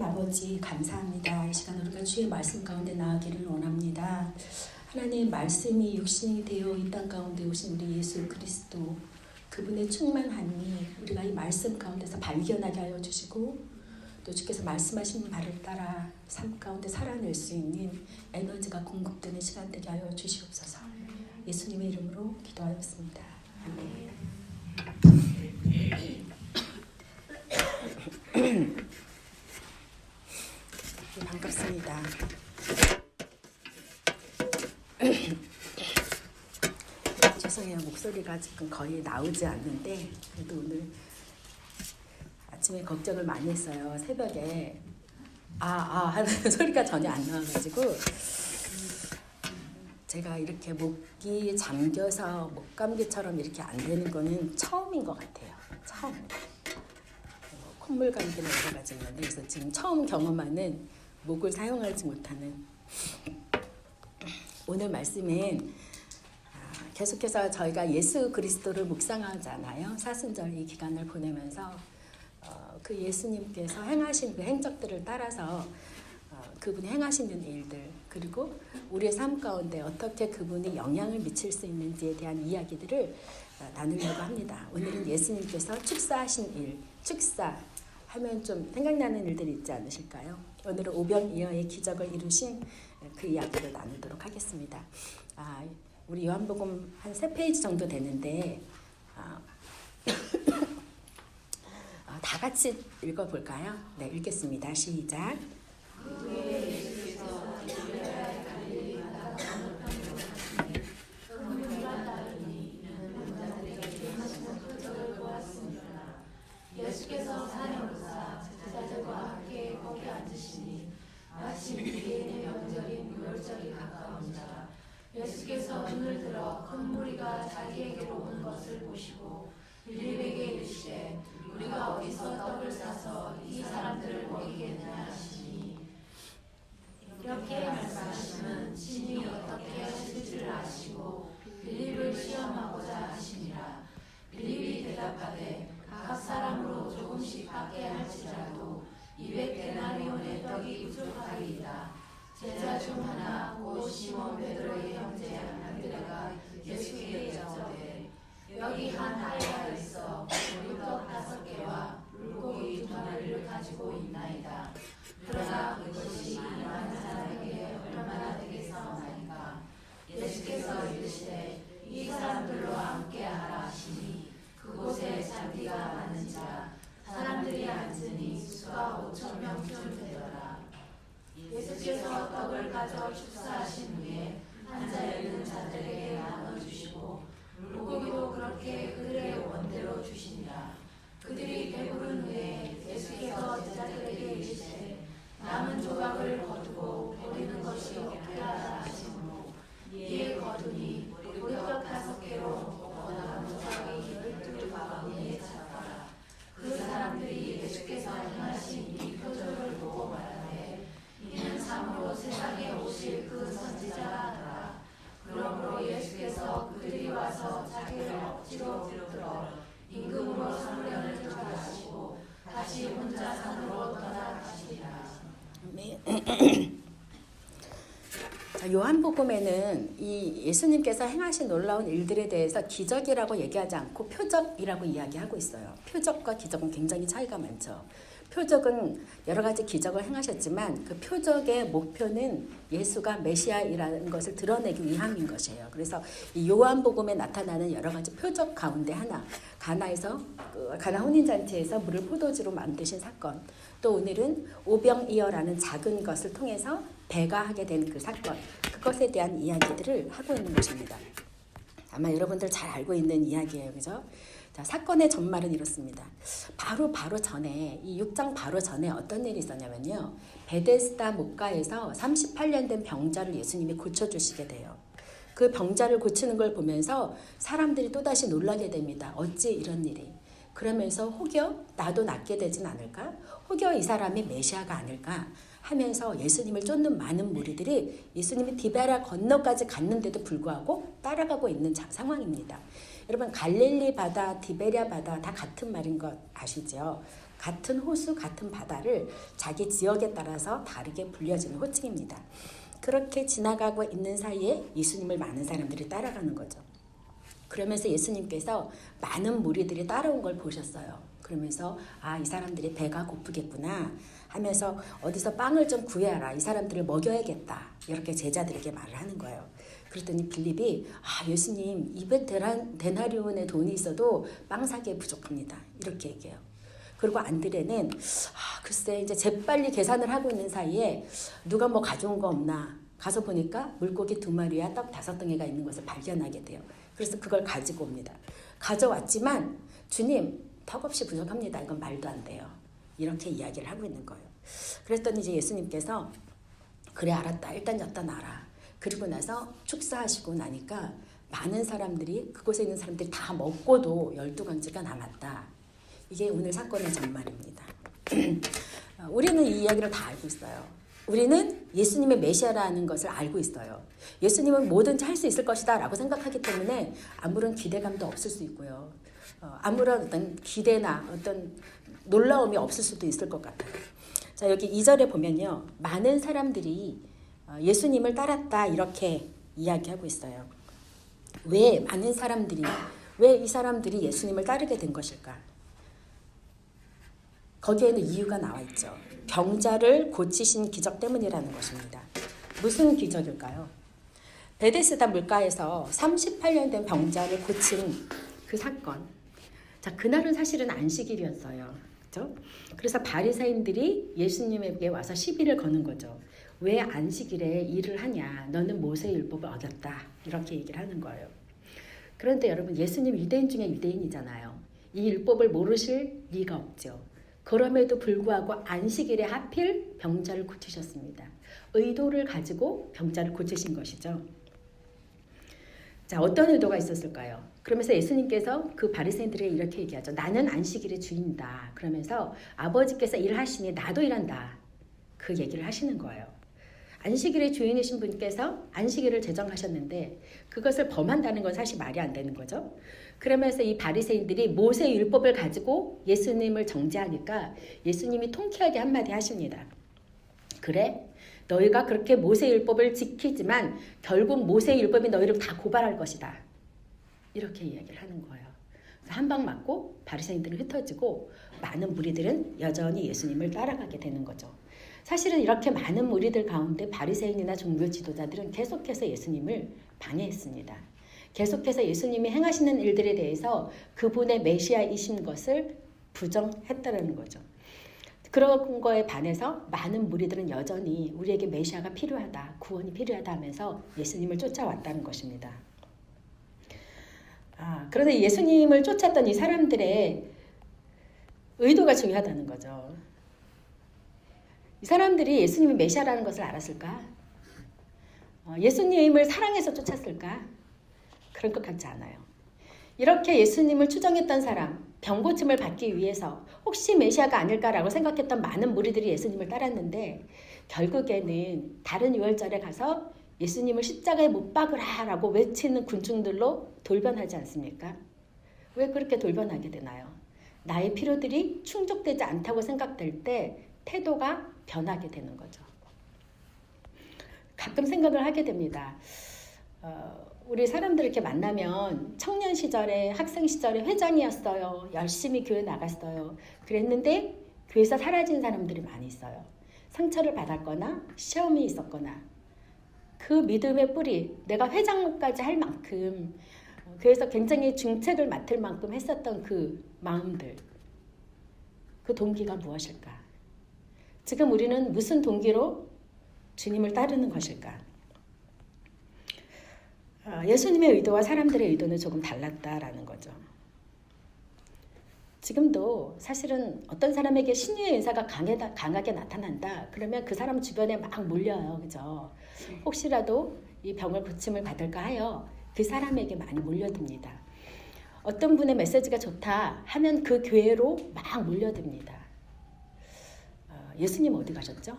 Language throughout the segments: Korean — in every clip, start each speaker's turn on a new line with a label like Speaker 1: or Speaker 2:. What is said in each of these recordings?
Speaker 1: 하나님 아버지 감사합니다. 이 시간 우리가 주의 말씀 가운데 나아가기를 원합니다. 하나님 말씀이 육신이 되어 이 땅 가운데 오신 우리 예수 그리스도 그분의 충만함이 우리가 이 말씀 가운데서 발견하게 하여 주시고 또 주께서 말씀하신 바를 따라 삶 가운데 살아낼 수 있는 에너지가 공급되는 시간 되게 하여 주시옵소서. 예수님의 이름으로 기도하였습니다. 아멘. 반갑습니다. 죄송해요. 목소리가 지금 거의 나오지 않는데 그래도 오늘 아침에 걱정을 많이 했어요. 새벽에 하는 소리가 전혀 안 나와가지고 제가 이렇게 목이 잠겨서 목감기처럼 이렇게 안 되는 거는 처음인 것 같아요. 처음. 콧물 감기는 여러 가지 있는데 그래서 지금 처음 경험하는 목을 사용하지 못하는 오늘 말씀은 계속해서 저희가 예수 그리스도를 묵상하잖아요. 사순절 이 기간을 보내면서 그 예수님께서 행하신 그 행적들을 따라서 그분이 행하시는 일들 그리고 우리의 삶 가운데 어떻게 그분이 영향을 미칠 수 있는지에 대한 이야기들을 나누려고 합니다. 오늘은 예수님께서 축사하신 일, 축사 하면 좀 생각나는 일들이 있지 않으실까요? 오늘은 오병이어의 기적을 이루신 그 이야기를 나누도록 하겠습니다. 우리 요한복음 한 3페이지 정도 되는데 다 같이 읽어볼까요? 네, 읽겠습니다. 시작.
Speaker 2: 예수께서 산에오르사 제자들과 함께 거기 앉으시니 마침 유대인의 명절인 유월절이 가까운지라 예수께서 눈을 들어 큰 무리가 자기에게로 오는 것을 보시고 빌립에게 이르시되 우리가 어디서 떡을 싸서 이 사람들을 먹이겠느냐 하시니 이렇게 말씀하시면 친히 어떻게 하실지를 아시고 빌립을 시험하고자 하시니라. 빌립이 대답하되 각 사람으로 조금씩 받게 할지라도 200데나리온의 떡이 부족하리이다. 제자 중 하나 곧 시몬 베드로의 형제 안드레가 예수께 여쭤되 여기 한 아이가 있어 보리떡 5개와 물고기 2마리를 가지고 있나이다. 그러나 그것이 이 많은 사람에게 얼마나 되겠사오나이까. 예수께서 이르시되 이 사람들로 함께하라 하시니 그곳에 잔디가 많은지라 사람들이 앉으니 수가 5,000명쯤 되더라. 예수께서 떡을 가져 축사하신 후에 앉아 있는 자들에게 나눠주시고 물고기도 그렇게 그들의 원대로 주시니라. 그들이 배부른 후에 예수께서 제자들에게 이르시되 남은 조각을 거두고 버리는 것이 없게 하라 하시므로 이에 거두니 보리떡 5개로 먹고 남은 조각이 12 바구니에 찼더라. 그 사람들이 예수께서 행하신 이 표적을 보고 말하되 이는 참으로 세상에 오실 그 선지자라 하더라. 그러므로 예수께서 그들이 와서 자기를 억지로 들어 임금으로 사무련을 들어가시고 다시 혼자 산으로 떠나가시리라.
Speaker 1: 요한복음에는 이 예수님께서 행하신 놀라운 일들에 대해서 기적이라고 얘기하지 않고 표적이라고 이야기하고 있어요. 표적과 기적은 굉장히 차이가 많죠. 표적은 여러 가지 기적을 행하셨지만 그 표적의 목표는 예수가 메시아이라는 것을 드러내기 위함인 것이에요. 그래서 이 요한복음에 나타나는 여러 가지 표적 가운데 하나, 가나 혼인잔치에서 물을 포도주로 만드신 사건, 또 오늘은 오병이어라는 작은 것을 통해서 배가 하게 된 그 사건, 그것에 대한 이야기들을 하고 있는 것입니다. 아마 여러분들 잘 알고 있는 이야기예요. 그죠? 자, 사건의 전말은 이렇습니다. 바로 전에, 이 6장 바로 전에 어떤 일이 있었냐면요. 베데스다 목가에서 38년 된 병자를 예수님이 고쳐주시게 돼요. 그 병자를 고치는 걸 보면서 사람들이 또다시 놀라게 됩니다. 어찌 이런 일이. 그러면서 혹여 나도 낫게 되진 않을까? 혹여 이 사람이 메시아가 아닐까? 하면서 예수님을 쫓는 많은 무리들이 예수님이 디베랴 건너까지 갔는데도 불구하고 따라가고 있는 상황입니다. 여러분 갈릴리 바다, 디베랴 바다 다 같은 말인 것 아시죠? 같은 호수, 같은 바다를 자기 지역에 따라서 다르게 불려지는 호칭입니다. 그렇게 지나가고 있는 사이에 예수님을 많은 사람들이 따라가는 거죠. 그러면서 예수님께서 많은 무리들이 따라온 걸 보셨어요. 그러면서 이 사람들이 배가 고프겠구나 하면서 어디서 빵을 좀 구해라. 이 사람들을 먹여야겠다. 이렇게 제자들에게 말을 하는 거예요. 그랬더니 빌립이 예수님 200데나리온의 돈이 있어도 빵 사기에 부족합니다. 이렇게 얘기해요. 그리고 안드레는 글쎄 이제 재빨리 계산을 하고 있는 사이에 누가 뭐 가져온 거 없나 가서 보니까 물고기 2마리와 떡 5덩이가 있는 것을 발견하게 돼요. 그래서 그걸 가지고 옵니다. 가져왔지만 주님 턱없이 부족합니다. 이건 말도 안 돼요. 이렇게 이야기를 하고 있는 거예요. 그랬더니 이제 예수님께서 그래 알았다. 일단 여기다 놔라. 그리고 나서 축사하시고 나니까 많은 사람들이 그곳에 있는 사람들이 다 먹고도 12강지가 남았다. 이게 오늘 사건의 전말입니다. 우리는 이 이야기를 다 알고 있어요. 우리는 예수님의 메시아라는 것을 알고 있어요. 예수님은 뭐든지 할 수 있을 것이다 라고 생각하기 때문에 아무런 기대감도 없을 수 있고요. 아무런 어떤 기대나 어떤 놀라움이 없을 수도 있을 것 같아요. 자, 여기 2절에 보면요. 많은 사람들이 예수님을 따랐다 이렇게 이야기하고 있어요. 왜 많은 사람들이, 왜 이 사람들이 예수님을 따르게 된 것일까? 거기에는 이유가 나와 있죠. 병자를 고치신 기적 때문이라는 것입니다. 무슨 기적일까요? 베데스다 물가에서 38년 된 병자를 고친 그 사건. 자, 그날은 사실은 안식일이었어요. 그렇죠? 그래서 바리새인들이 예수님에게 와서 시비를 거는 거죠. 왜 안식일에 일을 하냐? 너는 모세의 율법을 어겼다. 이렇게 얘기를 하는 거예요. 그런데 여러분, 예수님 유대인 중에 유대인이잖아요. 이 율법을 모르실 리가 없죠. 그럼에도 불구하고 안식일에 하필 병자를 고치셨습니다. 의도를 가지고 병자를 고치신 것이죠. 자, 어떤 의도가 있었을까요? 그러면서 예수님께서 그 바리새인들에게 이렇게 얘기하죠. 나는 안식일의 주인이다. 그러면서 아버지께서 일하시니 나도 일한다. 그 얘기를 하시는 거예요. 안식일의 주인이신 분께서 안식일을 제정하셨는데 그것을 범한다는 건 사실 말이 안 되는 거죠. 그러면서 이 바리새인들이 모세의 율법을 가지고 예수님을 정죄하니까 예수님이 통쾌하게 한마디 하십니다. 그래? 너희가 그렇게 모세의 율법을 지키지만 결국 모세의 율법이 너희를 다 고발할 것이다. 이렇게 이야기를 하는 거예요. 한 방 맞고 바리새인들은 흩어지고 많은 무리들은 여전히 예수님을 따라가게 되는 거죠. 사실은 이렇게 많은 무리들 가운데 바리새인이나 종교 지도자들은 계속해서 예수님을 방해했습니다. 계속해서 예수님이 행하시는 일들에 대해서 그분의 메시아이신 것을 부정했다는 거죠. 그런 거에 반해서 많은 무리들은 여전히 우리에게 메시아가 필요하다, 구원이 필요하다 하면서 예수님을 쫓아왔다는 것입니다. 그런데 예수님을 쫓았던 이 사람들의 의도가 중요하다는 거죠. 이 사람들이 예수님이 메시아라는 것을 알았을까? 예수님을 사랑해서 쫓았을까? 그런 것 같지 않아요. 이렇게 예수님을 추정했던 사람, 병고침을 받기 위해서 혹시 메시아가 아닐까라고 생각했던 많은 무리들이 예수님을 따랐는데 결국에는 다른 유월절에 가서 예수님을 십자가에 못 박으라라고 외치는 군중들로 돌변하지 않습니까? 왜 그렇게 돌변하게 되나요? 나의 필요들이 충족되지 않다고 생각될 때 태도가 변하게 되는 거죠. 가끔 생각을 하게 됩니다. 우리 사람들 이렇게 만나면 청년 시절에, 학생 시절에 회장이었어요. 열심히 교회 나갔어요. 그랬는데 교회에서 사라진 사람들이 많이 있어요. 상처를 받았거나 시험이 있었거나 그 믿음의 뿌리, 내가 회장까지 할 만큼 교회에서 굉장히 중책을 맡을 만큼 했었던 그 마음들, 그 동기가 무엇일까? 지금 우리는 무슨 동기로 주님을 따르는 것일까? 예수님의 의도와 사람들의 의도는 조금 달랐다라는 거죠. 지금도 사실은 어떤 사람에게 신유의 은사가 강하게 나타난다. 그러면 그 사람 주변에 막 몰려요. 그죠? 혹시라도 이 병을 고침을 받을까 하여 그 사람에게 많이 몰려듭니다. 어떤 분의 메시지가 좋다 하면 그 교회로 막 몰려듭니다. 예수님 어디 가셨죠?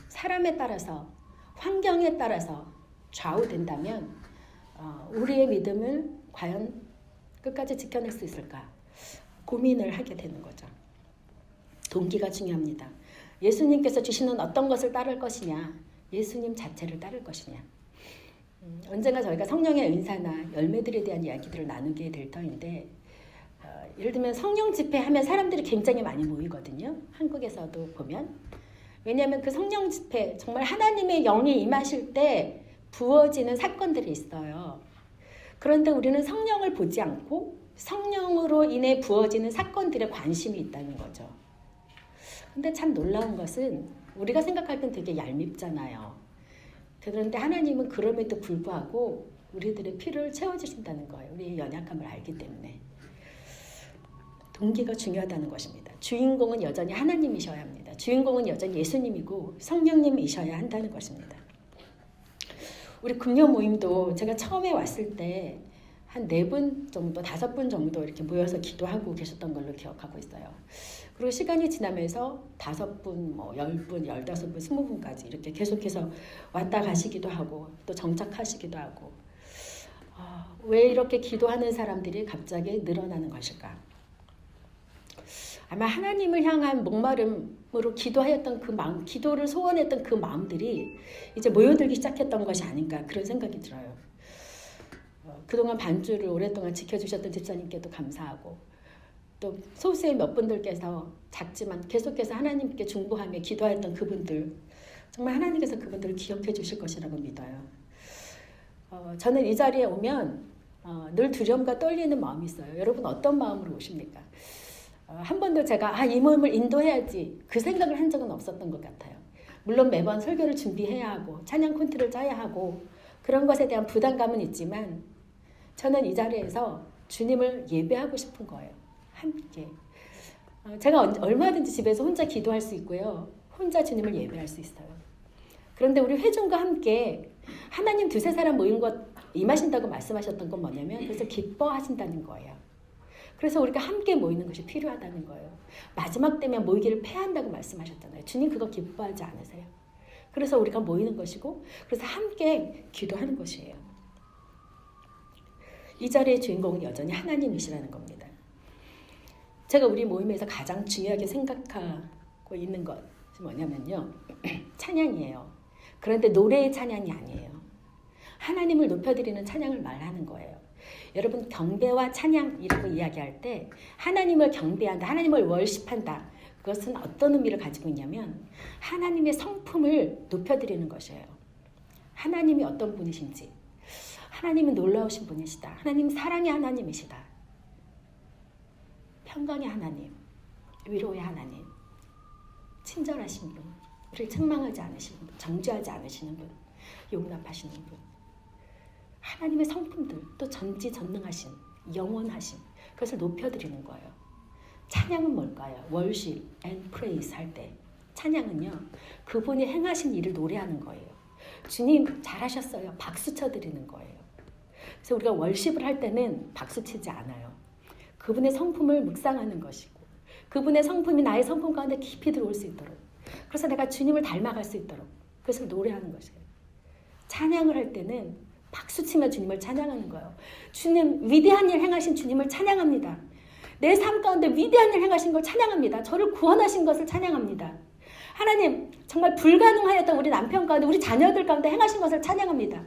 Speaker 1: 사람에 따라서, 환경에 따라서 좌우된다면 우리의 믿음을 과연 끝까지 지켜낼 수 있을까? 고민을 하게 되는 거죠. 동기가 중요합니다. 예수님께서 주시는 어떤 것을 따를 것이냐, 예수님 자체를 따를 것이냐. 언젠가 저희가 성령의 은사나 열매들에 대한 이야기들을 나누게 될 터인데, 예를 들면 성령 집회 하면 사람들이 굉장히 많이 모이거든요. 한국에서도 보면. 왜냐하면 그 성령 집회, 정말 하나님의 영이 임하실 때 부어지는 사건들이 있어요. 그런데 우리는 성령을 보지 않고 성령으로 인해 부어지는 사건들에 관심이 있다는 거죠. 근데 참 놀라운 것은 우리가 생각할 땐 되게 얄밉잖아요. 그런데 하나님은 그럼에도 불구하고 우리들의 필요를 채워주신다는 거예요. 우리의 연약함을 알기 때문에. 동기가 중요하다는 것입니다. 주인공은 여전히 하나님이셔야 합니다. 주인공은 여전히 예수님이고 성령님이셔야 한다는 것입니다. 우리 금요 모임도 제가 처음에 왔을 때 한 4분 정도, 5분 정도 이렇게 모여서 기도하고 계셨던 걸로 기억하고 있어요. 그리고 시간이 지나면서 5분, 10분, 15분, 20분까지 이렇게 계속해서 왔다 가시기도 하고 또 정착하시기도 하고, 왜 이렇게 기도하는 사람들이 갑자기 늘어나는 것일까? 아마 하나님을 향한 목마름으로 기도하였던 그 마음, 기도를 소원했던 그 마음들이 이제 모여들기 시작했던 것이 아닌가, 그런 생각이 들어요. 그동안 반주를 오랫동안 지켜주셨던 집사님께도 감사하고, 또 소수의 몇 분들께서 작지만 계속해서 하나님께 중보하며 기도하였던 그분들, 정말 하나님께서 그분들을 기억해 주실 것이라고 믿어요. 저는 이 자리에 오면 늘 두려움과 떨리는 마음이 있어요. 여러분 어떤 마음으로 오십니까? 한 번도 제가 이 모임을 인도해야지 그 생각을 한 적은 없었던 것 같아요. 물론 매번 설교를 준비해야 하고 찬양 콘티를 짜야 하고 그런 것에 대한 부담감은 있지만 저는 이 자리에서 주님을 예배하고 싶은 거예요. 함께. 제가 얼마든지 집에서 혼자 기도할 수 있고요. 혼자 주님을 예배할 수 있어요. 그런데 우리 회중과 함께 하나님 2-3사람 모인 것 임하신다고 말씀하셨던 건 뭐냐면 그래서 기뻐하신다는 거예요. 그래서 우리가 함께 모이는 것이 필요하다는 거예요. 마지막 때면 모이기를 패한다고 말씀하셨잖아요. 주님 그거 기뻐하지 않으세요? 그래서 우리가 모이는 것이고 그래서 함께 기도하는 것이에요. 이 자리의 주인공은 여전히 하나님이시라는 겁니다. 제가 우리 모임에서 가장 중요하게 생각하고 있는 것이 뭐냐면요. 찬양이에요. 그런데 노래의 찬양이 아니에요. 하나님을 높여드리는 찬양을 말하는 거예요. 여러분 경배와 찬양이라고 이야기할 때 하나님을 경배한다, 하나님을 월십한다. 그것은 어떤 의미를 가지고 있냐면 하나님의 성품을 높여드리는 것이에요. 하나님이 어떤 분이신지, 하나님은 놀라우신 분이시다. 하나님 사랑의 하나님이시다. 평강의 하나님, 위로의 하나님, 친절하신 분, 우리를 책망하지 않으시는 분, 정죄하지 않으시는 분, 용납하시는 분. 하나님의 성품들, 또 전지전능하신, 영원하신, 그것을 높여드리는 거예요. 찬양은 뭘까요? worship and praise 할 때 찬양은요, 그분이 행하신 일을 노래하는 거예요. 주님 잘하셨어요. 박수 쳐드리는 거예요. 그래서 우리가 월십을 할 때는 박수 치지 않아요. 그분의 성품을 묵상하는 것이고 그분의 성품이 나의 성품 가운데 깊이 들어올 수 있도록, 그래서 내가 주님을 닮아갈 수 있도록 그것을 노래하는 것이에요. 찬양을 할 때는 박수치며 주님을 찬양하는 거예요. 주님 위대한 일 행하신 주님을 찬양합니다. 내 삶 가운데 위대한 일 행하신 걸 찬양합니다. 저를 구원하신 것을 찬양합니다. 하나님 정말 불가능하였던 우리 남편 가운데 우리 자녀들 가운데 행하신 것을 찬양합니다.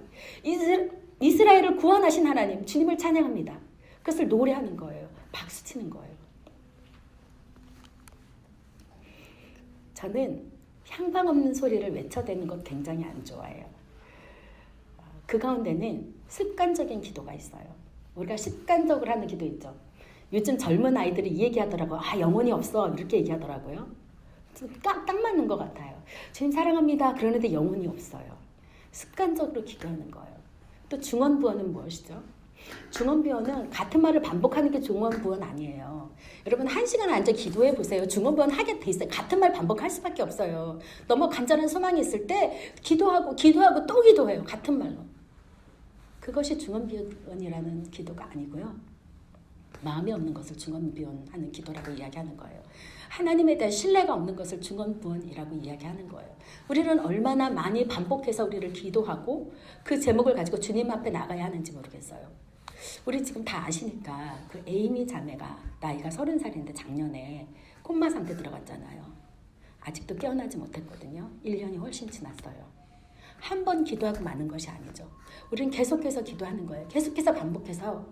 Speaker 1: 이스라엘을 구원하신 하나님 주님을 찬양합니다. 그것을 노래하는 거예요. 박수치는 거예요. 저는 향방 없는 소리를 외쳐대는 것 굉장히 안 좋아해요. 그 가운데는 습관적인 기도가 있어요. 우리가 습관적으로 하는 기도 있죠. 요즘 젊은 아이들이 이 얘기하더라고요. 영혼이 없어 이렇게 얘기하더라고요. 딱 맞는 것 같아요. 주님 사랑합니다. 그러는데 영혼이 없어요. 습관적으로 기도하는 거예요. 또 중언부언은 무엇이죠? 중언부언은 같은 말을 반복하는 게 중언부언 아니에요. 여러분 1시간 앉아 기도해 보세요. 중언부언 하게 돼 있어요. 같은 말 반복할 수밖에 없어요. 너무 간절한 소망이 있을 때 기도하고 또 기도해요. 같은 말로. 그것이 중언부언이라는 기도가 아니고요. 마음이 없는 것을 중언부언하는 기도라고 이야기하는 거예요. 하나님에 대한 신뢰가 없는 것을 중언부언이라고 이야기하는 거예요. 우리는 얼마나 많이 반복해서 우리를 기도하고 그 제목을 가지고 주님 앞에 나가야 하는지 모르겠어요. 우리 지금 다 아시니까 그 에이미 자매가 나이가 30살인데 작년에 콤마 상태 들어갔잖아요. 아직도 깨어나지 못했거든요. 1년이 훨씬 지났어요. 한 번 기도하고 마는 것이 아니죠. 우리는 계속해서 기도하는 거예요. 계속해서 반복해서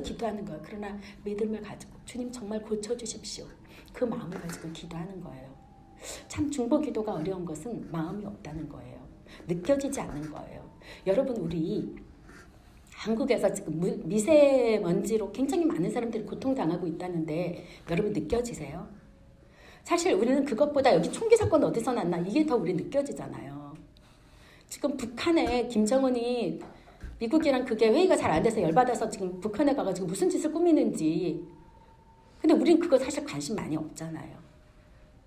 Speaker 1: 기도하는 거예요. 그러나 믿음을 가지고 주님 정말 고쳐주십시오. 그 마음을 가지고 기도하는 거예요. 참 중보 기도가 어려운 것은 마음이 없다는 거예요. 느껴지지 않는 거예요. 여러분 우리 한국에서 지금 미세먼지로 굉장히 많은 사람들이 고통당하고 있다는데 여러분 느껴지세요? 사실 우리는 그것보다 여기 총기 사건 어디서 났나 이게 더 우리 느껴지잖아요. 지금 북한에 김정은이 미국이랑 그게 회의가 잘 안 돼서 열받아서 지금 북한에 가가지고 무슨 짓을 꾸미는지. 근데 우린 그거 사실 관심 많이 없잖아요.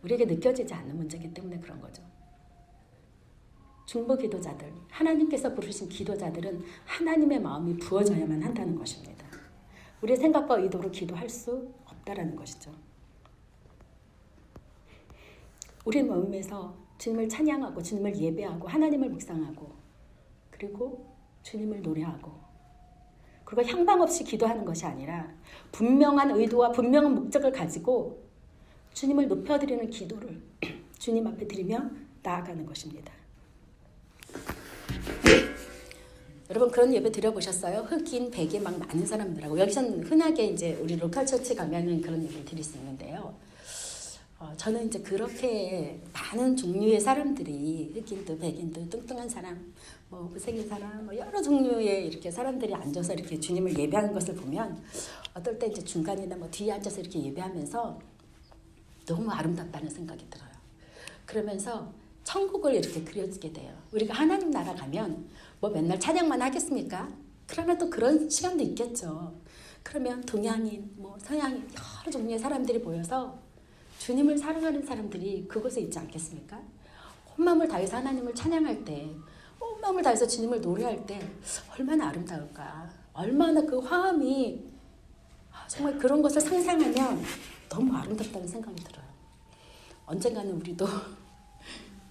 Speaker 1: 우리에게 느껴지지 않는 문제이기 때문에 그런 거죠. 중보 기도자들, 하나님께서 부르신 기도자들은 하나님의 마음이 부어져야만 한다는 것입니다. 우리의 생각과 의도로 기도할 수 없다라는 것이죠. 우리 마음에서 주님을 찬양하고 주님을 예배하고 하나님을 묵상하고 그리고 주님을 노래하고 그리고 향방 없이 기도하는 것이 아니라 분명한 의도와 분명한 목적을 가지고 주님을 높여드리는 기도를 주님 앞에 드리며 나아가는 것입니다. 여러분 그런 예배 드려보셨어요? 흑인, 백인 막 많은 사람들하고 여기서는 흔하게 이제 우리 로컬 처치 가면은 그런 예배를 드릴 수 있는데요. 저는 이제 그렇게 많은 종류의 사람들이 흑인도 백인도 뚱뚱한 사람, 뭐 못생긴 사람, 뭐 여러 종류의 이렇게 사람들이 앉아서 이렇게 주님을 예배하는 것을 보면 어떨 때 이제 중간이나 뭐 뒤에 앉아서 이렇게 예배하면서 너무 아름답다는 생각이 들어요. 그러면서 천국을 이렇게 그려지게 돼요. 우리가 하나님 나라 가면 뭐 맨날 찬양만 하겠습니까? 그러나 또 그런 시간도 있겠죠. 그러면 동양인, 뭐 서양인 여러 종류의 사람들이 모여서 주님을 사랑하는 사람들이 그곳에 있지 않겠습니까? 온 마음을 다해서 하나님을 찬양할 때, 온 마음을 다해서 주님을 노래할 때 얼마나 아름다울까? 얼마나 그 화음이 정말 그런 것을 상상하면 너무 아름답다는 생각이 들어요. 언젠가는 우리도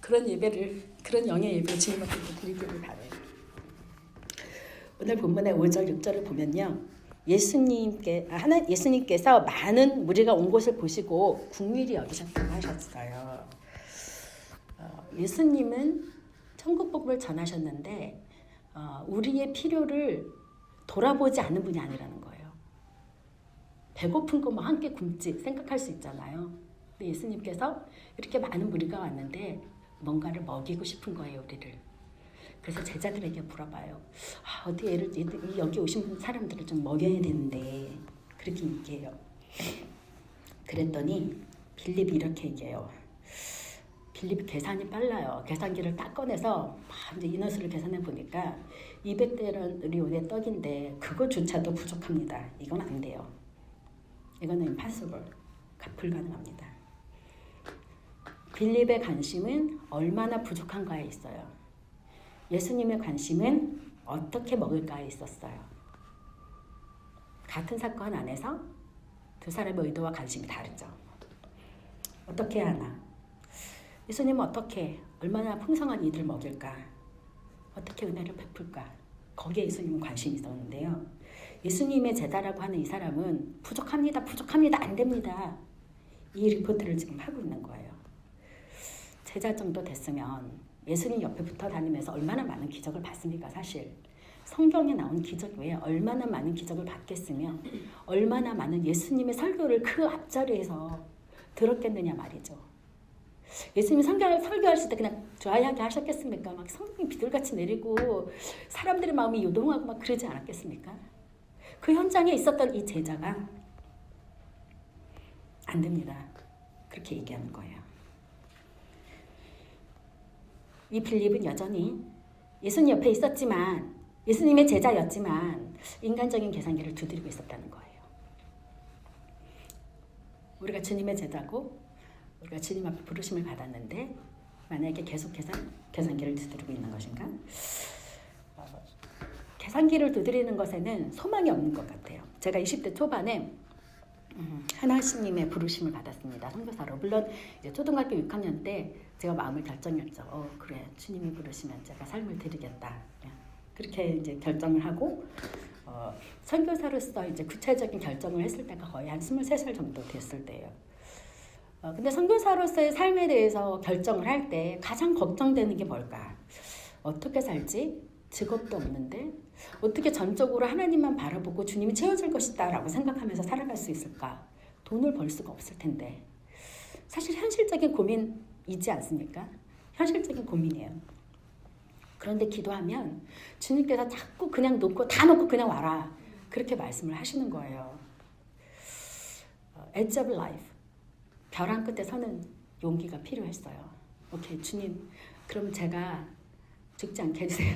Speaker 1: 그런 예배를, 그런 영의 예배를 주님 앞에 드리기를 바라요. 오늘 본문의 5절, 6절을 보면요. 예수님께서 많은 무리가 온 것을 보시고 긍휼히 여기셨다고 하셨어요. 예수님은 천국 복음을 전하셨는데 우리의 필요를 돌아보지 않는 분이 아니라는 거예요. 배고픈 거 뭐 한 끼 굶지 생각할 수 있잖아요. 근데 예수님께서 이렇게 많은 무리가 왔는데 뭔가를 먹이고 싶은 거예요, 우리를. 그래서 제자들에게 물어봐요. 어디 여기 오신 사람들을 좀 먹여야 되는데 그렇게 얘기해요. 그랬더니 빌립이 이렇게 얘기해요. 빌립이 계산이 빨라요. 계산기를 딱 꺼내서 이제 인원수를 계산해 보니까 200데나리온의 떡인데 그거조차도 부족합니다. 이건 안 돼요. 이거는 impossible. 불가능합니다. 빌립의 관심은 얼마나 부족한가에 있어요. 예수님의 관심은 어떻게 먹을까에 있었어요. 같은 사건 안에서 두 사람의 의도와 관심이 다르죠. 어떻게 하나? 예수님은 어떻게, 얼마나 풍성한 이들을 먹일까? 어떻게 은혜를 베풀까? 거기에 예수님은 관심이 있었는데요. 예수님의 제자라고 하는 이 사람은 부족합니다, 안 됩니다. 이 리포트를 지금 하고 있는 거예요. 제자 정도 됐으면 예수님 옆에 붙어 다니면서 얼마나 많은 기적을 봤습니까? 사실 성경에 나온 기적 외에 얼마나 많은 기적을 봤겠으며 얼마나 많은 예수님의 설교를 그 앞자리에서 들었겠느냐 말이죠. 예수님이 설교하실 때 그냥 드라이하게 하셨겠습니까? 막 성령이 비둘같이 내리고 사람들의 마음이 요동하고 막 그러지 않았겠습니까? 그 현장에 있었던 이 제자가 안 됩니다. 그렇게 얘기하는 거예요. 이 빌립은 여전히 예수님 옆에 있었지만 예수님의 제자였지만 인간적인 계산기를 두드리고 있었다는 거예요. 우리가 주님의 제자고 우리가 주님 앞에 부르심을 받았는데 만약에 계속해서 계산기를 두드리고 있는 것인가? 계산기를 두드리는 것에는 소망이 없는 것 같아요. 제가 20대 초반에 하나님의 부르심을 받았습니다. 선교사로. 물론 이제 초등학교 6학년 때 제가 마음을 결정했죠. 그래, 주님이 부르시면 제가 삶을 드리겠다. 그렇게 이제 결정을 하고 선교사로서 이제 구체적인 결정을 했을 때가 거의 한 23살 정도 됐을 때예요. 근데 선교사로서의 삶에 대해서 결정을 할 때 가장 걱정되는 게 뭘까? 어떻게 살지? 직업도 없는데 어떻게 전적으로 하나님만 바라보고 주님이 채워줄 것이다 라고 생각하면서 살아갈 수 있을까? 돈을 벌 수가 없을 텐데. 사실 현실적인 고민이지 않습니까? 현실적인 고민이에요. 그런데 기도하면 주님께서 자꾸 그냥 다 놓고 그냥 와라. 그렇게 말씀을 하시는 거예요. Edge of life. 벼랑 끝에 서는 용기가 필요했어요. 오케이, 주님, 그럼 제가 죽지 않게 해주세요.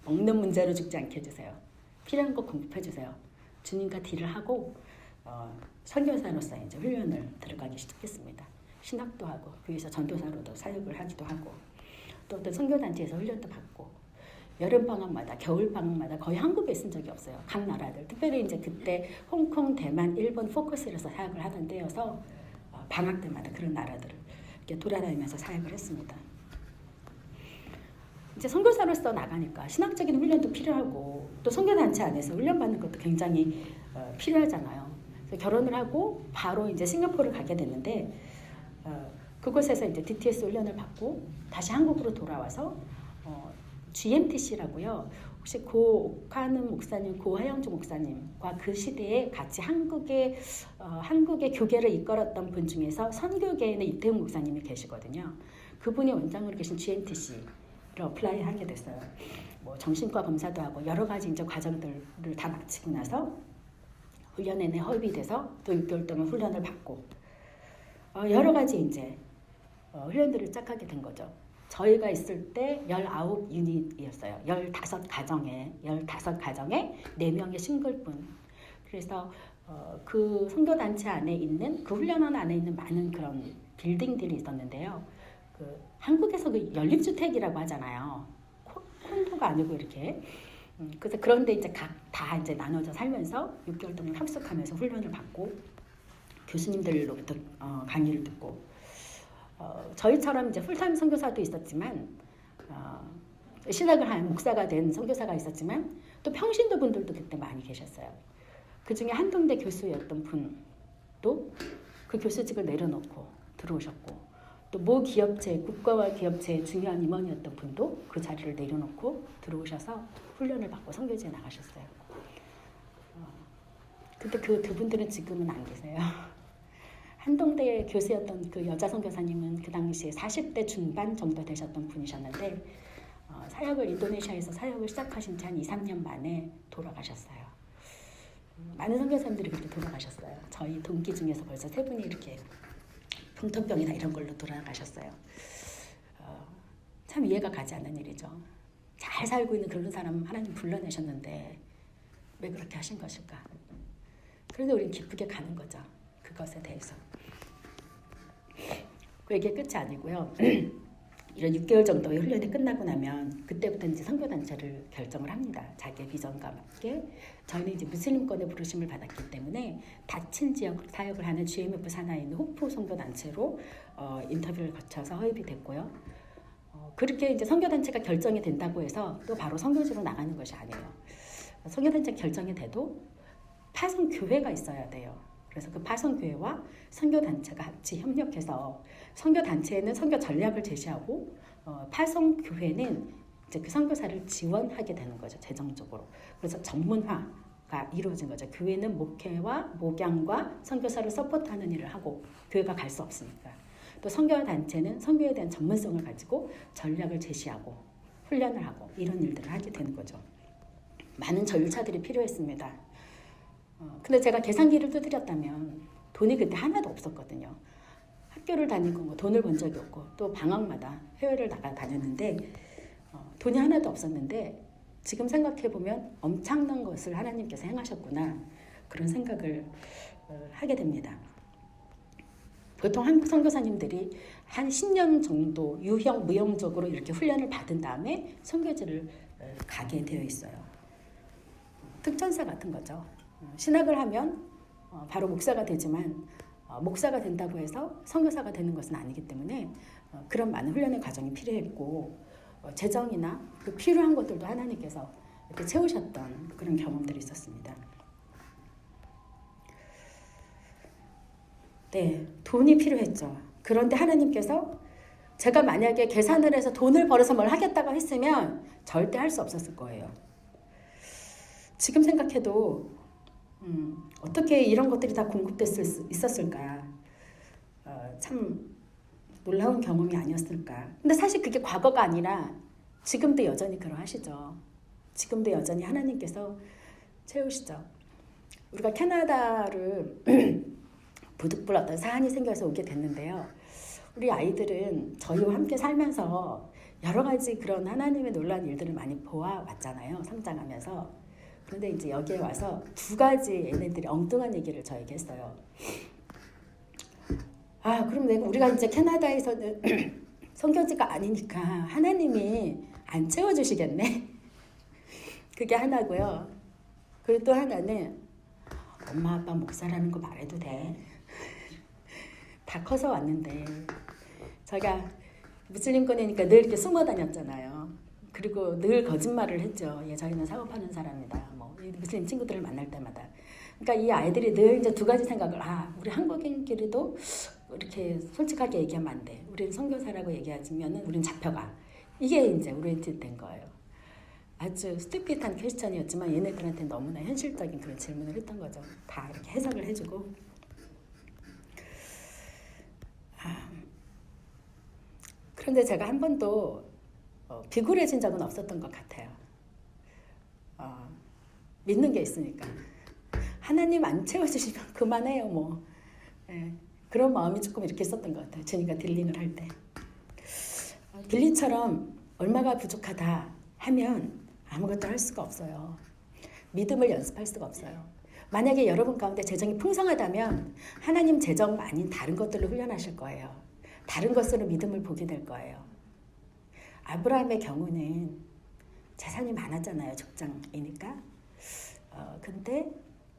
Speaker 1: 먹는 문제로 죽지 않게 해주세요. 필요한 거 공급해주세요. 주님과 딜을 하고 선교사로서 이제 훈련을 들어가기 시작했습니다. 신학도 하고 교회에서 전도사로도 사역을 하기도 하고 또 어떤 선교단체에서 훈련도 받고 여름방학마다 겨울방학마다 거의 한국에 있은 적이 없어요. 각 나라들 특별히 이제 그때 홍콩, 대만, 일본 포커스를 해서 사역을 하던 때여서 방학 때마다 그런 나라들을 이렇게 돌아다니면서 사역을 했습니다. 이제 선교사로서 나가니까 신학적인 훈련도 필요하고 또 선교단체 안에서 훈련받는 것도 굉장히 필요하잖아요. 그래서 결혼을 하고 바로 이제 싱가포르를 가게 됐는데 그곳에서 이제 DTS 훈련을 받고 다시 한국으로 돌아와서 GMTC라고요. 혹시 고 옥하는 목사님, 고 하영주 목사님과 그 시대에 같이 한국의 교계를 이끌었던 분 중에서 선교계에는 이태웅 목사님이 계시거든요. 그분이 원장으로 계신 GMTC를 어플라이하게 됐어요. 뭐 정신과 검사도 하고 여러 가지 이제 과정들을 다 마치고 나서 훈련 내내 허입이 돼서 또 6개월 동안 훈련을 받고 여러 가지 이제 훈련들을 짝하게 된 거죠. 저희가 있을 때 19유닛이었어요. 15가정에 4명의 싱글분. 그래서 그 선교단체 안에 있는 그 훈련원 안에 있는 많은 그런 빌딩들이 있었는데요. 그 한국에서 그 연립주택이라고 하잖아요. 콘도가 아니고 이렇게. 그래서 그런데 이제 다 이제 나눠져 살면서 6개월 동안 합숙하면서 훈련을 받고 교수님들로부터 강의를 듣고 저희처럼 이제 풀타임 선교사도 있었지만 신학을 한 목사가 된 선교사가 있었지만 또 평신도 분들도 그때 많이 계셨어요. 그 중에 한동대 교수였던 분도 그 교수직을 내려놓고 들어오셨고 또 모 기업체, 국가와 기업체의 중요한 임원이었던 분도 그 자리를 내려놓고 들어오셔서 훈련을 받고 선교지에 나가셨어요. 근데 그 두 분들은 지금은 안 계세요. 한동대 교수였던 그 여자 선교사님은 그 당시에 40대 중반 정도 되셨던 분이셨는데 인도네시아에서 사역을 시작하신 지 한 2, 3년 만에 돌아가셨어요. 많은 선교사님들이 그렇게 돌아가셨어요. 저희 동기 중에서 벌써 3분이 이렇게 풍토병이나 이런 걸로 돌아가셨어요. 참 이해가 가지 않는 일이죠. 잘 살고 있는 그런 사람 하나님 불러내셨는데 왜 그렇게 하신 것일까? 그런데 우리는 기쁘게 가는 거죠. 그것에 대해서. 그 얘기가 끝이 아니고요. 이런 6개월 정도의 훈련이 끝나고 나면 그때부터 이제 선교단체를 결정을 합니다. 자기의 비전과 맞게. 저희는 이제 무슬림권의 부르심을 받았기 때문에 닫힌 지역 사역을 하는 GMF 산하에 있는 호프 선교단체로 인터뷰를 거쳐서 허입이 됐고요. 그렇게 이제 선교단체가 결정이 된다고 해서 또 바로 선교지로 나가는 것이 아니에요. 선교단체 결정이 돼도 파송교회가 있어야 돼요. 그래서 그 파송교회와 선교단체가 같이 협력해서 선교단체에는 선교 전략을 제시하고 파송교회는 이제 그 선교사를 지원하게 되는 거죠. 재정적으로. 그래서 전문화가 이루어진 거죠. 교회는 목회와 목양과 선교사를 서포트하는 일을 하고 교회가 갈 수 없으니까. 또 선교단체는 선교에 대한 전문성을 가지고 전략을 제시하고 훈련을 하고 이런 일들을 하게 되는 거죠. 많은 절차들이 필요했습니다. 근데 제가 계산기를 두드렸다면 돈이 그때 하나도 없었거든요. 학교를 다니고 뭐 돈을 번 적이 없고 또 방학마다 해외를 나가 다녔는데 돈이 하나도 없었는데 지금 생각해보면 엄청난 것을 하나님께서 행하셨구나 그런 생각을 하게 됩니다. 보통 한국 선교사님들이 한 10년 정도 유형, 무형적으로 이렇게 훈련을 받은 다음에 선교지를 가게 되어 있어요. 특전사 같은 거죠. 신학을 하면 바로 목사가 되지만 목사가 된다고 해서 선교사가 되는 것은 아니기 때문에 그런 많은 훈련의 과정이 필요했고 재정이나 그 필요한 것들도 하나님께서 이렇게 채우셨던 그런 경험들이 있었습니다. 네, 돈이 필요했죠. 그런데 하나님께서 제가 만약에 계산을 해서 돈을 벌어서 뭘 하겠다고 했으면 절대 할 수 없었을 거예요. 지금 생각해도 어떻게 이런 것들이 다 있었을까? 참 놀라운 경험이 아니었을까? 근데 사실 그게 과거가 아니라 지금도 여전히 그러하시죠. 지금도 여전히 하나님께서 채우시죠. 우리가 캐나다를 부득불 어떤 사안이 생겨서 오게 됐는데요. 우리 아이들은 저희와 함께 살면서 여러 가지 그런 하나님의 놀라운 일들을 많이 보아왔잖아요. 성장하면서. 그런데 이제 여기에 와서 두 가지 얘네들이 엉뚱한 얘기를 저에게 했어요. 그럼 우리가 이제 캐나다에서는 선교지가 아니니까 하나님이 안 채워주시겠네? 그게 하나고요. 그리고 또 하나는 엄마 아빠 목사라는 거 말해도 돼. 다 커서 왔는데 저희가 무슬림권이니까 늘 이렇게 숨어 다녔잖아요. 그리고 늘 거짓말을 했죠. 저희는 사업하는 사람이다. 무슬림 친구들을 만날 때마다. 그러니까 이 아이들이 늘 이제 두 가지 생각을 우리 한국인끼리도 이렇게 솔직하게 얘기하면 안 돼. 우리는 선교사라고 얘기하면은 우리는 잡혀가. 이게 이제 오리엔티드 거예요. 아주 스티핏한 퀘스천이었지만 얘네들한테 너무나 현실적인 그런 질문을 했던 거죠. 다 이렇게 해석을 해주고. 그런데 제가 한 번도 비굴해진 적은 없었던 것 같아요. 믿는 게 있으니까. 하나님 안 채워주시면 그만해요, 뭐. 그런 마음이 조금 이렇게 있었던 것 같아요. 주님과 딜링을 할 때. 빌리처럼 얼마가 부족하다 하면 아무것도 할 수가 없어요. 믿음을 연습할 수가 없어요. 만약에 여러분 가운데 재정이 풍성하다면 하나님 재정 아닌 다른 것들로 훈련하실 거예요. 다른 것으로 믿음을 보게 될 거예요. 아브라함의 경우는 재산이 많았잖아요. 족장이니까. 근데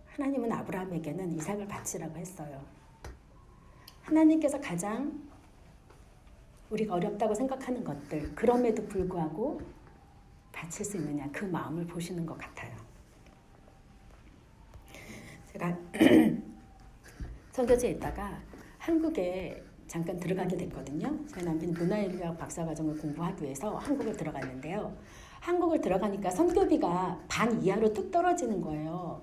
Speaker 1: 하나님은 아브라함에게는 이삭을 바치라고 했어요. 하나님께서 가장 우리가 어렵다고 생각하는 것들, 그럼에도 불구하고 바칠 수 있느냐, 그 마음을 보시는 것 같아요. 제가 선교지에 있다가 한국에 잠깐 들어가게 됐거든요. 저희 남편이 문화인류학 박사과정을 공부하기 위해서 한국을 들어갔는데요. 한국을 들어가니까 선교비가 반 이하로 뚝 떨어지는 거예요.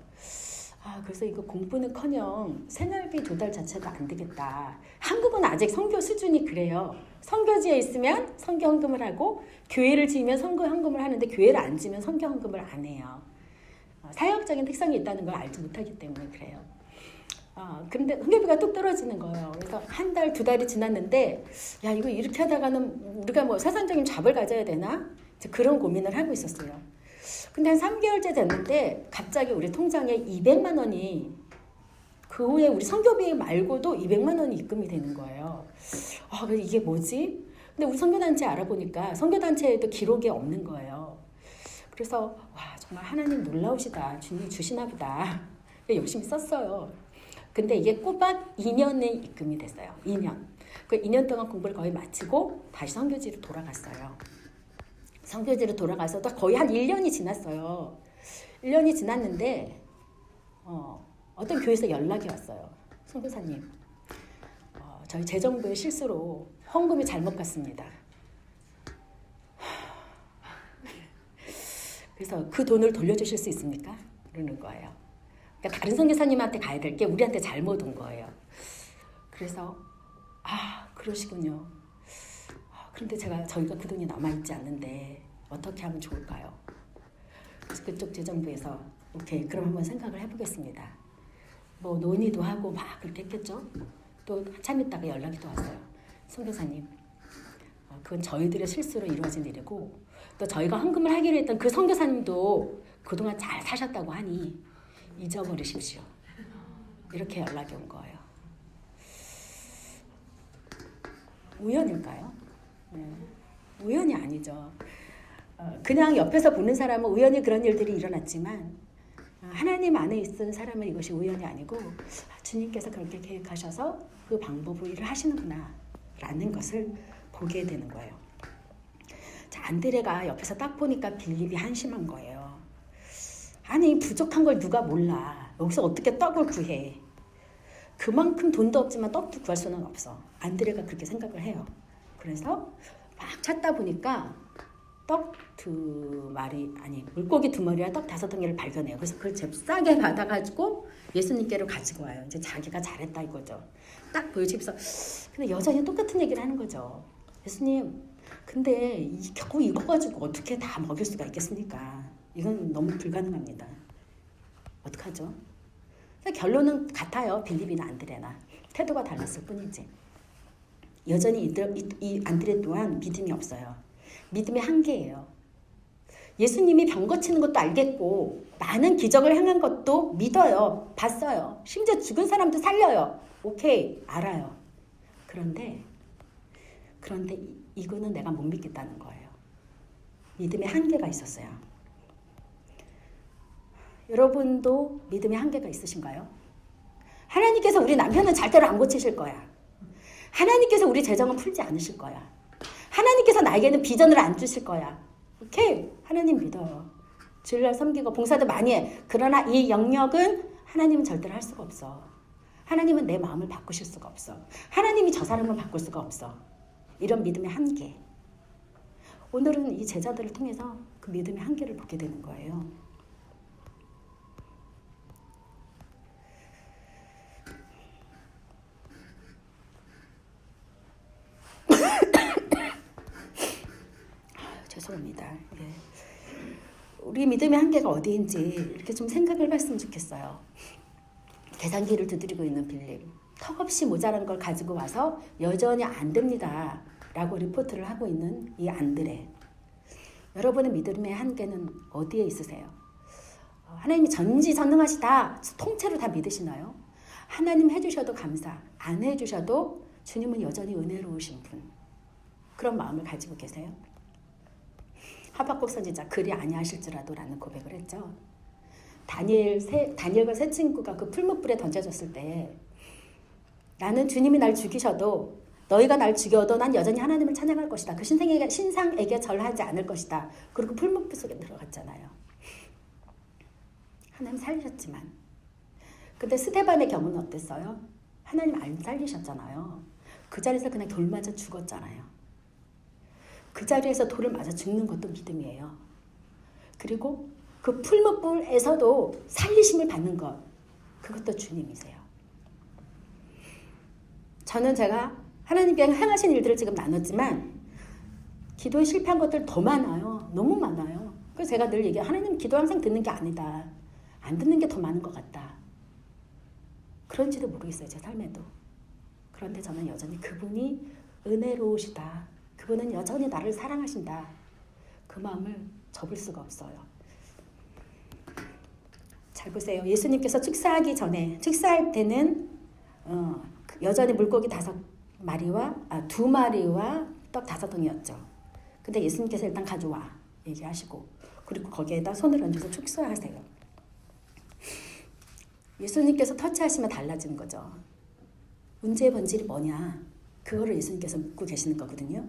Speaker 1: 그래서 이거 공부는커녕 생활비 조달 자체도 안 되겠다. 한국은 아직 선교 수준이 그래요. 선교지에 있으면 선교 헌금을 하고 교회를 지으면 선교 헌금을 하는데 교회를 안 지으면 선교 헌금을 안 해요. 사역적인 특성이 있다는 걸 알지 못하기 때문에 그래요. 근데 선교비가 뚝 떨어지는 거예요. 그래서 한 달, 두 달이 지났는데 야 이거 이렇게 하다가는 우리가 뭐 세상적인 잡을 가져야 되나? 그런 고민을 하고 있었어요. 근데 한 3개월째 됐는데 갑자기 우리 통장에 200만 원이 그 후에 우리 선교비 말고도 200만 원이 입금이 되는 거예요. 이게 뭐지? 근데 우리 선교단체 알아보니까 선교단체에도 기록이 없는 거예요. 그래서 정말 하나님 놀라우시다. 주님이 주시나 보다. 열심히 썼어요. 근데 이게 꼬박 2년에 입금이 됐어요. 2년. 그 2년 동안 공부를 거의 마치고 다시 선교지로 돌아갔어요. 선교지로 돌아가서 거의 한 1년이 지났어요. 1년이 지났는데 어떤 교회에서 연락이 왔어요. 선교사님, 저희 재정부의 실수로 헌금이 잘못 갔습니다. 그래서 그 돈을 돌려주실 수 있습니까? 그러는 거예요. 그러니까 다른 선교사님한테 가야 될 게 우리한테 잘못 온 거예요. 그래서 그러시군요. 그런데 저희가 그 돈이 남아있지 않는데 어떻게 하면 좋을까요? 그래서 그쪽 재정부에서 오케이 그럼 한번 생각을 해보겠습니다. 뭐 논의도 하고 막 그렇게 했겠죠. 또 한참 있다가 연락이 또 왔어요. 선교사님, 그건 저희들의 실수로 이루어진 일이고 또 저희가 헌금을 하기로 했던 그 선교사님도 그동안 잘 사셨다고 하니 잊어버리십시오. 이렇게 연락이 온 거예요. 우연일까요? 네. 우연이 아니죠. 그냥 옆에서 보는 사람은 우연히 그런 일들이 일어났지만 하나님 안에 있는 사람은 이것이 우연이 아니고 주님께서 그렇게 계획하셔서 그 방법으로 일을 하시는구나 라는 것을 보게 되는 거예요. 자, 안드레가 옆에서 딱 보니까 빌립이 한심한 거예요. 아니 부족한 걸 누가 몰라. 여기서 어떻게 떡을 구해. 그만큼 돈도 없지만 떡도 구할 수는 없어. 안드레가 그렇게 생각을 해요. 그래서 막 찾다 보니까 떡 2마리, 아니 물고기 2마리와 떡 5덩이를 발견해요. 그래서 그걸 잽싸게 받아가지고 예수님께로 가지고 와요. 이제 자기가 잘했다 이거죠. 딱 보여주면서 근데 여전히 똑같은 얘기를 하는 거죠. 예수님, 근데 겨우 이거 가지고 어떻게 다 먹일 수가 있겠습니까? 이건 너무 불가능합니다. 어떡하죠? 결론은 같아요. 빌립이나 안드레나. 태도가 달랐을 뿐이지. 여전히 이 안드레 또한 믿음이 없어요. 믿음의 한계예요. 예수님이 병 고치는 것도 알겠고 많은 기적을 행한 것도 믿어요. 봤어요. 심지어 죽은 사람도 살려요. 오케이, 알아요. 그런데 이거는 내가 못 믿겠다는 거예요. 믿음의 한계가 있었어요. 여러분도 믿음의 한계가 있으신가요? 하나님께서 우리 남편은 절대로 안 고치실 거야. 하나님께서 우리 재정은 풀지 않으실 거야. 하나님께서 나에게는 비전을 안 주실 거야. 오케이, 하나님 믿어요. 주일날 섬기고 봉사도 많이 해. 그러나 이 영역은 하나님은 절대로 할 수가 없어. 하나님은 내 마음을 바꾸실 수가 없어. 하나님이 저 사람을 바꿀 수가 없어. 이런 믿음의 한계. 오늘은 이 제자들을 통해서 그 믿음의 한계를 보게 되는 거예요. 죄송합니다. 예. 우리 믿음의 한계가 어디인지 이렇게 좀 생각을 했으면 좋겠어요. 계산기를 두드리고 있는 빌립. 턱없이 모자란 걸 가지고 와서 여전히 안 됩니다. 라고 리포트를 하고 있는 이 안드레. 여러분의 믿음의 한계는 어디에 있으세요? 하나님이 전지전능하시다. 통째로 다 믿으시나요? 하나님 해주셔도 감사. 안 해주셔도 주님은 여전히 은혜로우신 분. 그런 마음을 가지고 계세요? 하박국 선지자 그리 아니하실지라도 라는 고백을 했죠. 다니엘과 세 친구가 그 풀무불에 던져졌을 때 나는 주님이 날 죽이셔도 너희가 날 죽여도 난 여전히 하나님을 찬양할 것이다. 그 신상에게 절하지 않을 것이다. 그리고 풀무불 속에 들어갔잖아요. 하나님 살리셨지만 근데 스데반의 경우는 어땠어요? 하나님 안 살리셨잖아요. 그 자리에서 그냥 돌 맞아 죽었잖아요. 그 자리에서 돌을 맞아 죽는 것도 믿음이에요. 그리고 그 풀무불에서도 살리심을 받는 것, 그것도 주님이세요. 저는 제가 하나님께 행하신 일들을 지금 나눴지만 기도에 실패한 것들 더 많아요. 너무 많아요. 그래서 제가 늘 얘기해요. 하나님 기도 항상 듣는 게 아니다. 안 듣는 게 더 많은 것 같다. 그런지도 모르겠어요. 제 삶에도. 그런데 저는 여전히 그분이 은혜로우시다. 그분은 여전히 나를 사랑하신다. 그 마음을 접을 수가 없어요. 잘 보세요. 예수님께서 축사하기 전에 축사할 때는 여전히 물고기 5마리와 2마리와 떡 5덩이였죠. 근데 예수님께서 일단 가져와 얘기하시고 그리고 거기에다 손을 얹어서 축사하세요. 예수님께서 터치하시면 달라지는 거죠. 문제의 본질이 뭐냐? 그거를 예수님께서 묻고 계시는 거거든요.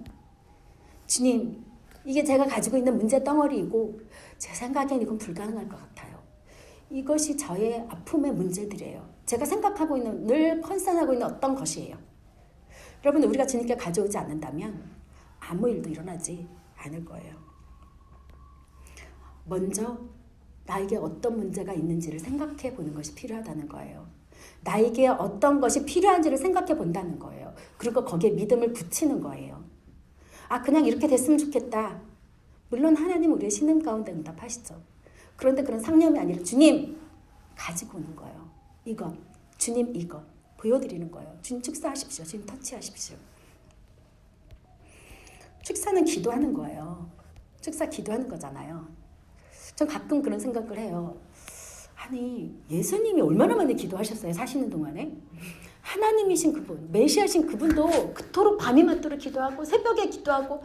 Speaker 1: 주님, 이게 제가 가지고 있는 문제 덩어리이고 제 생각엔 이건 불가능할 것 같아요. 이것이 저의 아픔의 문제들이에요. 제가 생각하고 있는, 늘 컨선하고 있는 어떤 것이에요. 여러분, 우리가 주님께 가져오지 않는다면 아무 일도 일어나지 않을 거예요. 먼저 나에게 어떤 문제가 있는지를 생각해 보는 것이 필요하다는 거예요. 나에게 어떤 것이 필요한지를 생각해 본다는 거예요. 그리고 거기에 믿음을 붙이는 거예요. 그냥 이렇게 됐으면 좋겠다. 물론 하나님 우리의 신음 가운데 응답하시죠. 그런데 그런 상념이 아니라 주님 가지고 오는 거예요. 이것, 주님 이것 보여드리는 거예요. 주님 축사하십시오. 주님 터치하십시오. 축사는 기도하는 거예요. 축사 기도하는 거잖아요. 전 가끔 그런 생각을 해요. 아니 예수님이 얼마나 많이 기도하셨어요. 사시는 동안에. 하나님이신 그분, 메시아신 그분도 그토록 밤이 맞도록 기도하고 새벽에 기도하고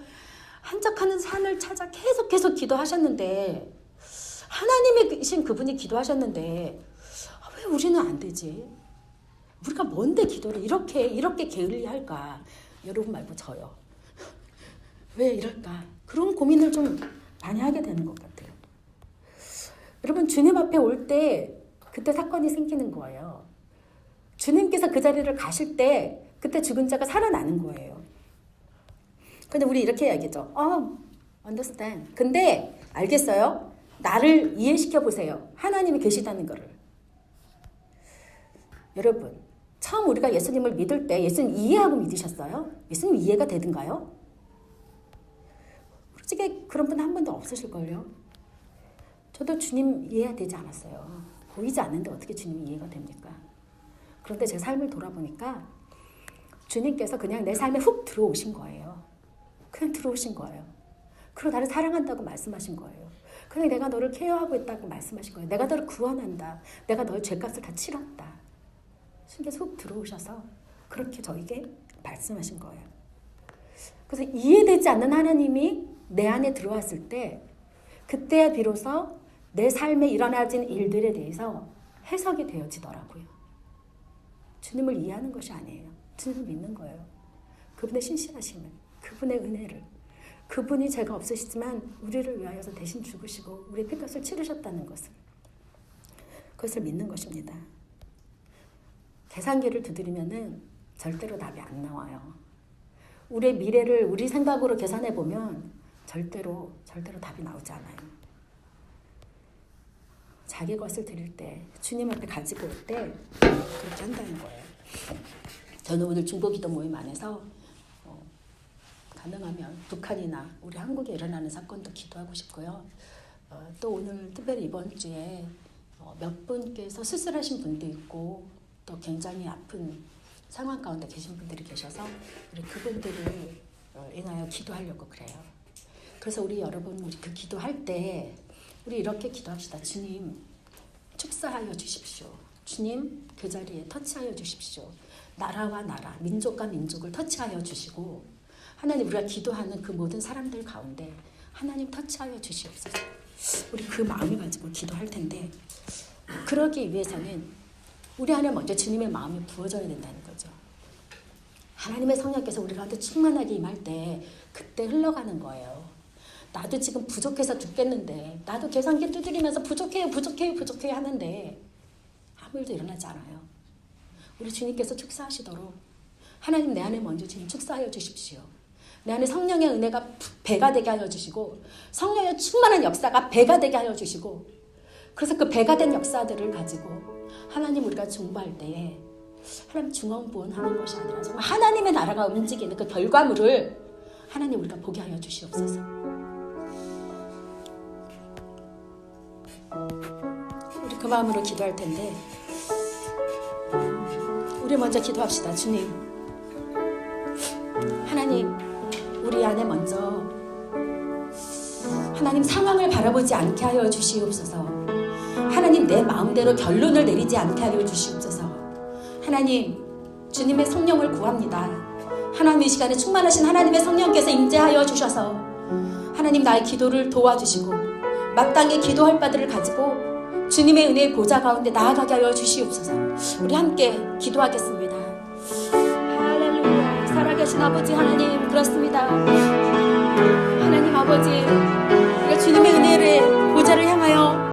Speaker 1: 한적하는 산을 찾아 계속 기도하셨는데 하나님이신 그분이 기도하셨는데 왜 우리는 안 되지? 우리가 뭔데 기도를 이렇게 게을리할까? 여러분 말고 저요. 왜 이럴까? 그런 고민을 좀 많이 하게 되는 것 같아요. 여러분 주님 앞에 올 때 그때 사건이 생기는 거예요. 주님께서 그 자리를 가실 때 그때 죽은 자가 살아나는 거예요. 근데 우리 이렇게 이야기죠. understand. 근데 알겠어요? 나를 이해시켜 보세요. 하나님이 계시다는 거를. 여러분, 처음 우리가 예수님을 믿을 때 예수님 이해하고 믿으셨어요? 예수님 이해가 되든가요? 솔직히 그런 분 한 분도 없으실걸요? 저도 주님 이해가 되지 않았어요. 보이지 않는데 어떻게 주님 이해가 됩니까? 그런데 제 삶을 돌아보니까 주님께서 그냥 내 삶에 훅 들어오신 거예요. 그냥 들어오신 거예요. 그리고 나를 사랑한다고 말씀하신 거예요. 그냥 내가 너를 케어하고 있다고 말씀하신 거예요. 내가 너를 구원한다. 내가 너의 죄값을 다 치렀다. 주님께서 훅 들어오셔서 그렇게 저에게 말씀하신 거예요. 그래서 이해되지 않는 하나님이 내 안에 들어왔을 때 그때야 비로소 내 삶에 일어나진 일들에 대해서 해석이 되어지더라고요. 주님을 이해하는 것이 아니에요. 주님을 믿는 거예요. 그분의 신실하심을, 그분의 은혜를, 그분이 죄가 없으시지만 우리를 위하여서 대신 죽으시고 우리의 피값을 치르셨다는 것을, 그것을 믿는 것입니다. 계산기를 두드리면은 절대로 답이 안 나와요. 우리의 미래를 우리 생각으로 계산해 보면 절대로 답이 나오지 않아요. 자기 것을 드릴 때, 주님 앞에 가지고 올 때 그렇게 한다는 거예요. 저는 오늘 중보기도 모임 안에서 가능하면 북한이나 우리 한국에 일어나는 사건도 기도하고 싶고요. 또 오늘 특별히 이번 주에 몇 분께서 수술하신 분도 있고 또 굉장히 아픈 상황 가운데 계신 분들이 계셔서 우리 그분들을 인하여 기도하려고 그래요. 그래서 우리 여러분 우리 그 기도할 때 우리 이렇게 기도합시다. 주님 축사하여 주십시오. 주님 그 자리에 터치하여 주십시오. 나라와 나라, 민족과 민족을 터치하여 주시고 하나님 우리가 기도하는 그 모든 사람들 가운데 하나님 터치하여 주시옵소서. 우리 그 마음을 가지고 기도할 텐데 그러기 위해서는 우리 안에 먼저 주님의 마음이 부어져야 된다는 거죠. 하나님의 성령께서 우리 가운데 충만하게 임할 때 그때 흘러가는 거예요. 나도 지금 부족해서 죽겠는데 나도 계산기 두드리면서 부족해요 하는데 아무 일도 일어나지 않아요. 우리 주님께서 축사하시도록 하나님 내 안에 먼저 주님 축사하여 주십시오. 내 안에 성령의 은혜가 배가 되게 하여 주시고 성령의 충만한 역사가 배가 되게 하여 주시고 그래서 그 배가 된 역사들을 가지고 하나님 우리가 중보할 때에 하나님 중언부언하는 것이 아니라 정말 하나님의 나라가 움직이는 그 결과물을 하나님 우리가 보게 하여 주시옵소서. 우리 그 마음으로 기도할 텐데 우리 먼저 기도합시다. 주님 하나님 우리 안에 먼저 하나님 상황을 바라보지 않게 하여 주시옵소서. 하나님 내 마음대로 결론을 내리지 않게 하여 주시옵소서. 하나님 주님의 성령을 구합니다. 하나님 이 시간에 충만하신 하나님의 성령께서 임재하여 주셔서 하나님 나의 기도를 도와주시고 마땅히 기도할 바들을 가지고 주님의 은혜의 보좌 가운데 나아가게 하여 주시옵소서. 우리 함께 기도하겠습니다. 할렐루야. 살아계신 아버지 하나님 그렇습니다. 하나님 아버지 우리가 주님의 은혜를 보좌를 향하여